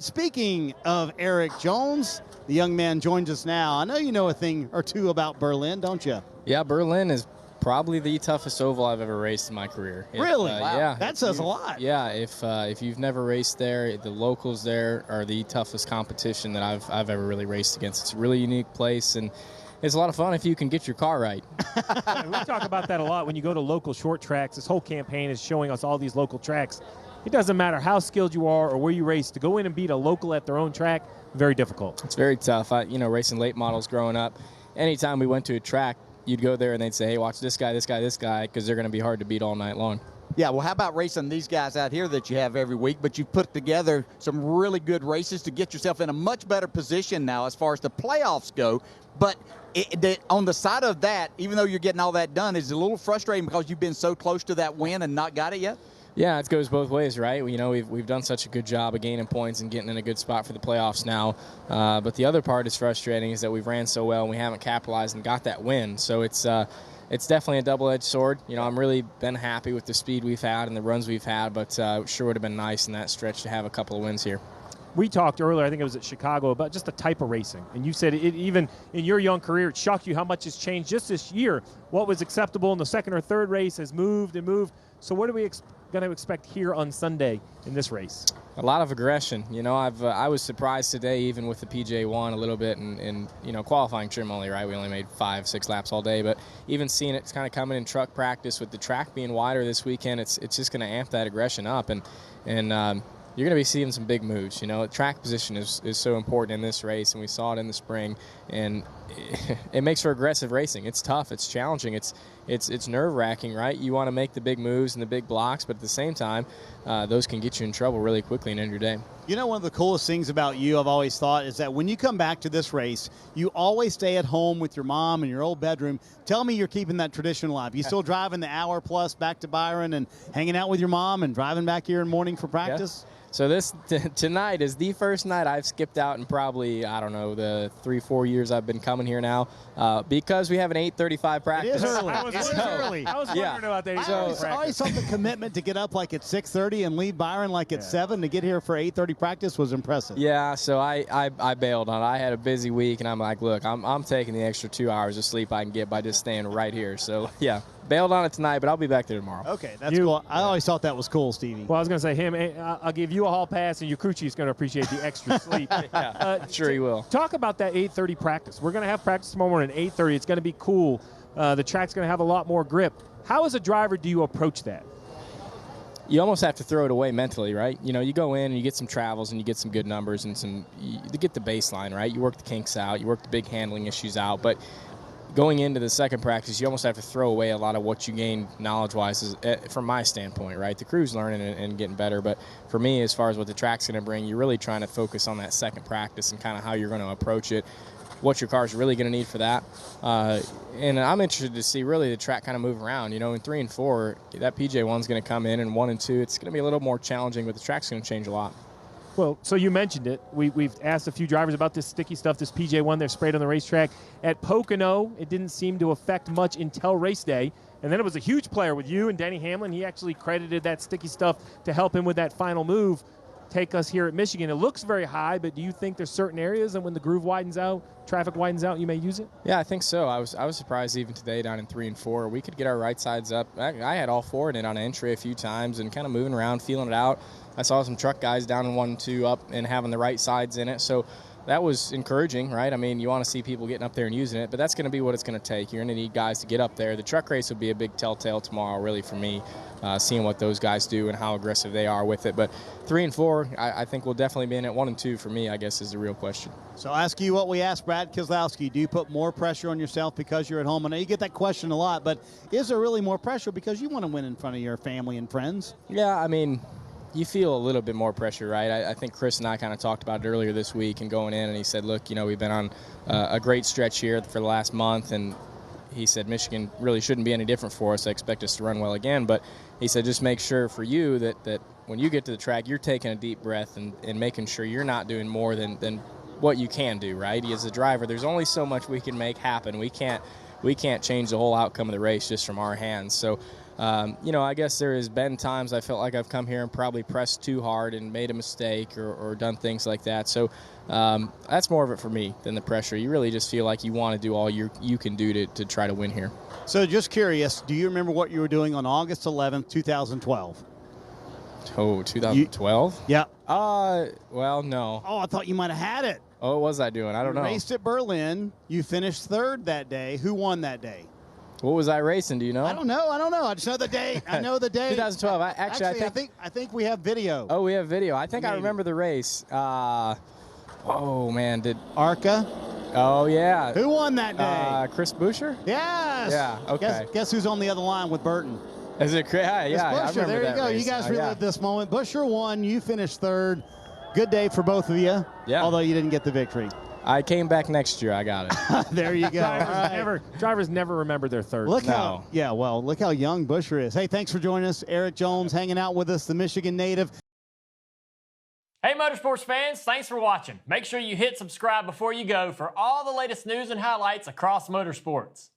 Speaking of Erik Jones, the young man joins us now. I know you know a thing or two about Berlin, don't you? Yeah, Berlin is probably the toughest oval I've ever raced in my career. Really? Wow. Yeah. That says a lot. Yeah, if you've never raced there, the locals there are the toughest competition that I've ever really raced against. It's a really unique place, and it's a lot of fun if you can get your car right. We talk about that a lot when you go to local short tracks. This whole campaign is showing us all these local tracks. It doesn't matter how skilled you are or where you race. To go in and beat a local at their own track, very difficult. It's very tough. Racing late models growing up, anytime we went to a track, you'd go there and they'd say, hey, watch this guy, because they're going to be hard to beat all night long. Yeah, well, how about racing these guys out here that you have every week, but you've put together some really good races to get yourself in a much better position now as far as the playoffs go. But on the side of that, even though you're getting all that done, is it a little frustrating because you've been so close to that win and not got it yet? Yeah, it goes both ways, right? We've done such a good job of gaining points and getting in a good spot for the playoffs now. But the other part is frustrating is that we've ran so well and we haven't capitalized and got that win. So it's definitely a double-edged sword. I'm really been happy with the speed we've had and the runs we've had, but it sure would have been nice in that stretch to have a couple of wins here. We talked earlier, I think it was at Chicago, about just the type of racing. And you said even in your young career, it shocked you how much has changed just this year. What was acceptable in the second or third race has moved and moved. So what are we going to expect here on Sunday in this race? A lot of aggression. I was surprised today, even with the PJ1 a little bit, and qualifying trim only, right? We only made 5-6 laps all day, but even seeing it kind of coming in truck practice with the track being wider this weekend, it's just going to amp that aggression up, and you're going to be seeing some big moves. Track position is so important in this race, and we saw it in the spring, and it makes for aggressive racing. It's tough. It's challenging. It's nerve-wracking, right? You want to make the big moves and the big blocks, but at the same time, those can get you in trouble really quickly and end your day. One of the coolest things about you, I've always thought, is that when you come back to this race, you always stay at home with your mom in your old bedroom. Tell me you're keeping that tradition alive. You still driving the hour plus back to Byron and hanging out with your mom and driving back here in the morning for practice? Yeah. So tonight is the first night I've skipped out in probably, the 3-4 years I've been coming here now, because we have an 8:35 practice. It is early. It is early. I was wondering about that. I always thought the commitment to get up like at 6:30 and leave Byron like at 7 to get here for 8:30 practice was impressive. Yeah, so I bailed on it. I had a busy week, and I'm like, look, I'm taking the extra 2 hours of sleep I can get by just staying right here. So, yeah. Bailed on it tonight, but I'll be back there tomorrow. Okay, that's cool. I always thought that was cool, Stevie. Well, I was going to say, I'll give you a hall pass, and your crew chief's going to appreciate the extra sleep. Sure he will. Talk about that 8:30 practice. We're going to have practice tomorrow morning at 8:30. It's going to be cool. The track's going to have a lot more grip. How, as a driver, do you approach that? You almost have to throw it away mentally, right? You go in and you get some travels and you get some good numbers and you get the baseline, right? You work the kinks out. You work the big handling issues out, but going into the second practice, you almost have to throw away a lot of what you gained knowledge-wise from my standpoint, right? The crew's learning and getting better, but for me, as far as what the track's going to bring, you're really trying to focus on that second practice and kind of how you're going to approach it, what your car's really going to need for that. And I'm interested to see really the track kind of move around. In 3 and 4, that PJ1's going to come in, and 1 and 2, it's going to be a little more challenging, but the track's going to change a lot. Well, so you mentioned it. We've asked a few drivers about this sticky stuff, this PJ1 they're sprayed on the racetrack. At Pocono, it didn't seem to affect much until race day. And then it was a huge player with you and Denny Hamlin. He actually credited that sticky stuff to help him with that final move. Take us here at Michigan. It looks very high, but do you think there's certain areas, and when the groove widens out, traffic widens out, you may use it? Yeah, I think so. I was surprised even today down in 3 and 4. We could get our right sides up. I had all 4 in it on entry a few times and kind of moving around, feeling it out. I saw some truck guys down in 1 and 2 up and having the right sides in it. So that was encouraging, right? I mean, you want to see people getting up there and using it, but that's going to be what it's going to take. You're going to need guys to get up there. The truck race will be a big telltale tomorrow, really, for me, seeing what those guys do and how aggressive they are with it. But 3 and 4, I think we'll definitely be in it. 1 and 2, for me, I guess, is the real question. So I'll ask you what we asked Brad Keselowski. Do you put more pressure on yourself because you're at home? I know you get that question a lot, but is there really more pressure because you want to win in front of your family and friends? Yeah, I mean, you feel a little bit more pressure, right? I think Chris and I kind of talked about it earlier this week and going in, and he said, look, we've been on a great stretch here for the last month, and he said Michigan really shouldn't be any different for us. I expect us to run well again, but he said just make sure for you that when you get to the track, you're taking a deep breath and making sure you're not doing more than what you can do, right? As a driver, there's only so much we can make happen. We can't change the whole outcome of the race just from our hands. So You know, I guess there has been times I felt like I've come here and probably pressed too hard and made a mistake or done things like that. So that's more of it for me than the pressure. You really just feel like you want to do all you can do to try to win here. So just curious, do you remember what you were doing on August 11th, 2012? Oh, 2012? Yeah. Well, no. Oh, I thought you might have had it. Oh, what was I doing? I don't know. You raced at Berlin. You finished third that day. Who won that day? What was I racing? Do you know? I don't know. I just know the date. I know the date. 2012. I think we have video. Oh, we have video. I think Maybe. I remember the race. Oh man, Arca? Oh yeah. Who won that day? Chris Buescher? Yes. Yeah. Okay. Guess who's on the other line with Burton? Is it crazy? Yeah, It's I Buescher. remember There you that go. race. You guys Yeah. relived this moment. Buescher won. You finished third. Good day for both of you. Yeah. Although you didn't get the victory. I came back next year. I got it. There you go. All right. Drivers never remember their third. Look how young Buescher is. Hey, thanks for joining us. Erik Jones hanging out with us, the Michigan native. Hey Motorsports fans, thanks for watching. Make sure you hit subscribe before you go for all the latest news and highlights across motorsports.